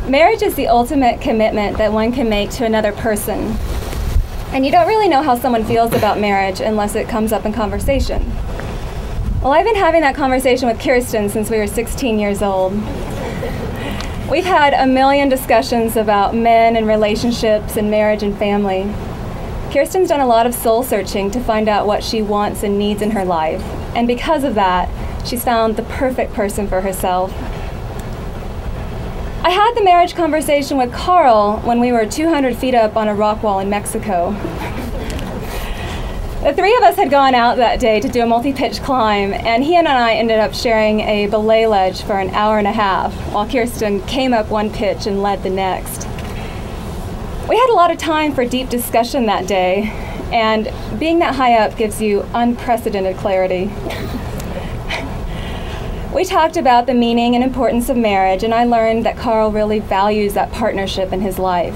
Marriage is the ultimate commitment that one can make to another person. And you don't really know how someone feels about marriage unless it comes up in conversation. Well, I've been having that conversation with Kirsten since we were 16 years old. We've had a million discussions about men and relationships and marriage and family. Kirsten's done a lot of soul searching to find out what she wants and needs in her life. And because of that, she's found the perfect person for herself. I had the marriage conversation with Carl when we were 200 feet up on a rock wall in Mexico. The three of us had gone out that day to do a multi-pitch climb, and he and I ended up sharing a belay ledge for an hour and a half, while Kirsten came up one pitch and led the next. We had a lot of time for deep discussion that day, and being that high up gives you unprecedented clarity. We talked about the meaning and importance of marriage, and I learned that Carl really values that partnership in his life.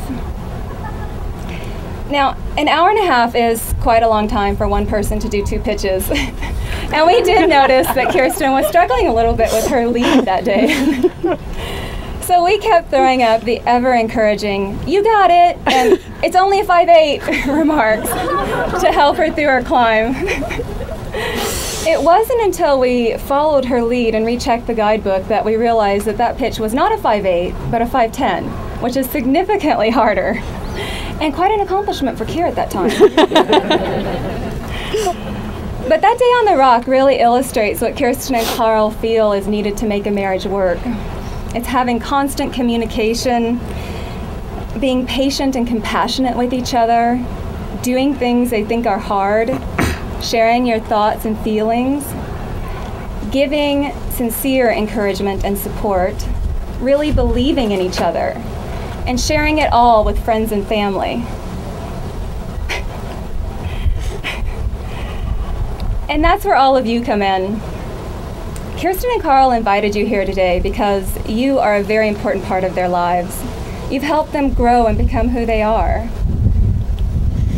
Now, an hour and a half is quite a long time for one person to do two pitches. And we did notice that Kirsten was struggling a little bit with her lead that day. So we kept throwing up the ever-encouraging, "You got it," and "It's only a 5/8 remarks to help her through her climb. It wasn't until we followed her lead and rechecked the guidebook that we realized that that pitch was not a 5/8, but a 5/10, which is significantly harder, and quite an accomplishment for Kier at that time. But that day on the rock really illustrates what Kirsten and Carl feel is needed to make a marriage work. It's having constant communication, being patient and compassionate with each other, doing things they think are hard, sharing your thoughts and feelings, giving sincere encouragement and support, really believing in each other, and sharing it all with friends and family. And that's where all of you come in. Kirsten and Carl invited you here today because you are a very important part of their lives. You've helped them grow and become who they are.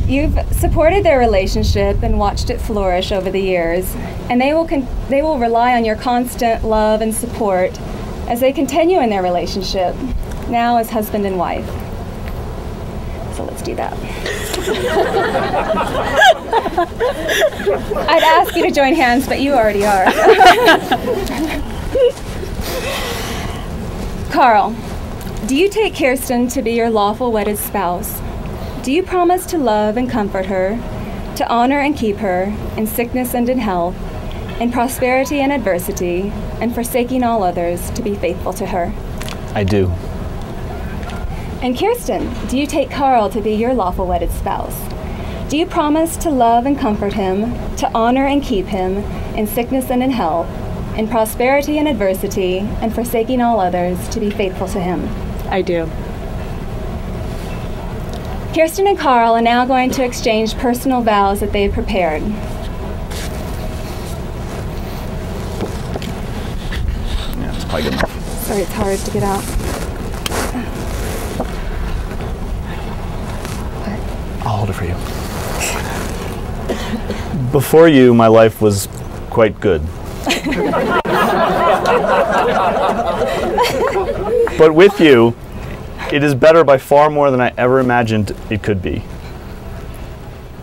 You've supported their relationship and watched it flourish over the years, and they will rely on your constant love and support as they continue in their relationship, now as husband and wife. So let's do that. I'd ask you to join hands, but you already are. Carl, do you take Kirsten to be your lawful wedded spouse? Do you promise to love and comfort her, to honor and keep her in sickness and in health, in prosperity and adversity, and forsaking all others, to be faithful to her? I do. And Kirsten, do you take Carl to be your lawful wedded spouse? Do you promise to love and comfort him, to honor and keep him in sickness and in health, in prosperity and adversity, and forsaking all others, to be faithful to him? I do. Kirsten and Carl are now going to exchange personal vows that they've prepared. Yeah, it's quite good enough. Sorry, it's hard to get out. I'll hold it for you. Before you, my life was quite good. But with you, it is better by far more than I ever imagined it could be.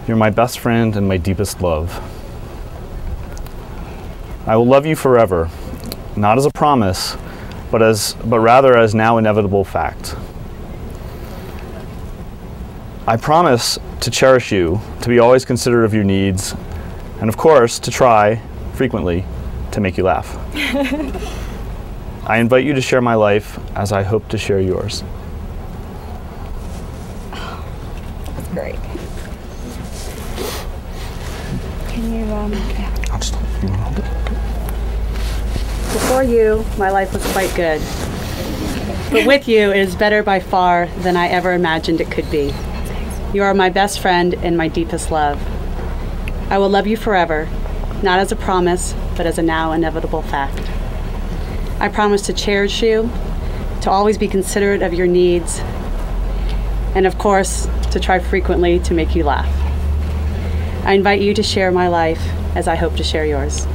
You're my best friend and my deepest love. I will love you forever, not as a promise, but rather as now inevitable fact. I promise to cherish you, to be always considerate of your needs, and of course, to try, frequently, to make you laugh. I invite you to share my life as I hope to share yours. Oh, that's great. Can you, yeah. I'll just hold it. Before you, my life was quite good. But with you, it is better by far than I ever imagined it could be. You are my best friend and my deepest love. I will love you forever, not as a promise, but as a now inevitable fact. I promise to cherish you, to always be considerate of your needs, and of course, to try frequently to make you laugh. I invite you to share my life as I hope to share yours.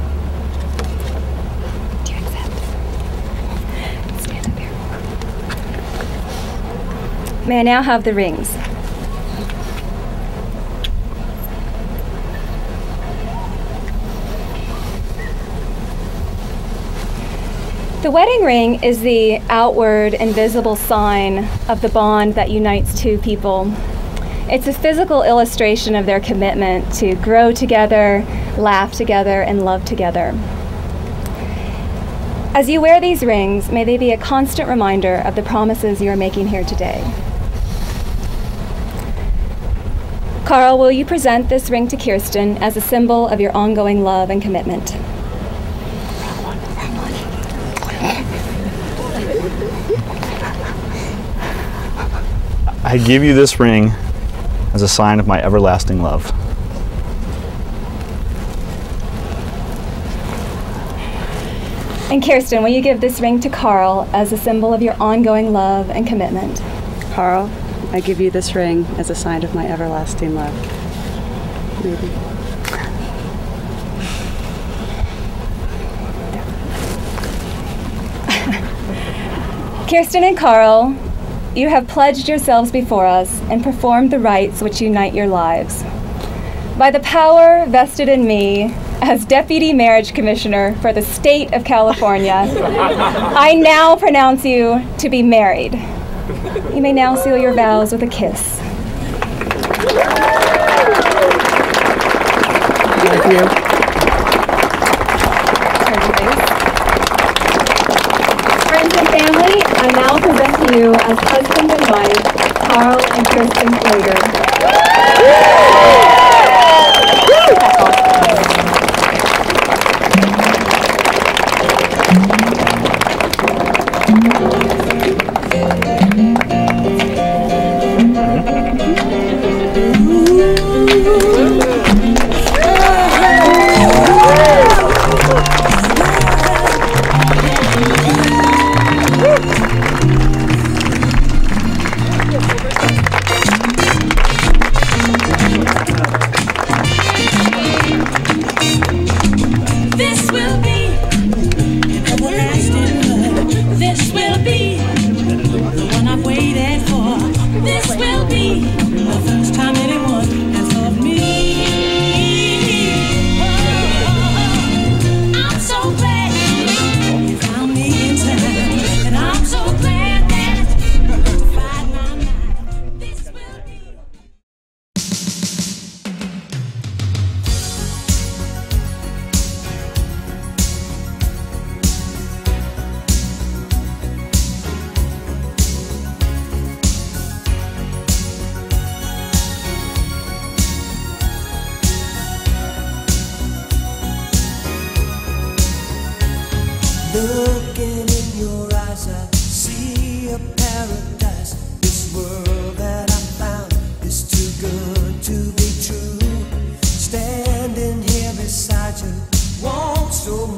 Do you accept? Stand up here. May I now have the rings? The wedding ring is the outward and visible sign of the bond that unites two people. It's a physical illustration of their commitment to grow together, laugh together, and love together. As you wear these rings, may they be a constant reminder of the promises you are making here today. Carl, will you present this ring to Kirsten as a symbol of your ongoing love and commitment? I give you this ring as a sign of my everlasting love. And Kirsten, will you give this ring to Carl as a symbol of your ongoing love and commitment? Carl, I give you this ring as a sign of my everlasting love. Maybe. Kirsten and Carl, you have pledged yourselves before us and performed the rites which unite your lives. By the power vested in me as Deputy Marriage Commissioner for the State of California, I now pronounce you to be married. You may now seal your vows with a kiss. Thank you. Friends and family, I now present to you as husband and wife, Carl and Kirsten Slater. Looking in your eyes, I see a paradise. This world that I found is too good to be true. Standing here beside you, want so much.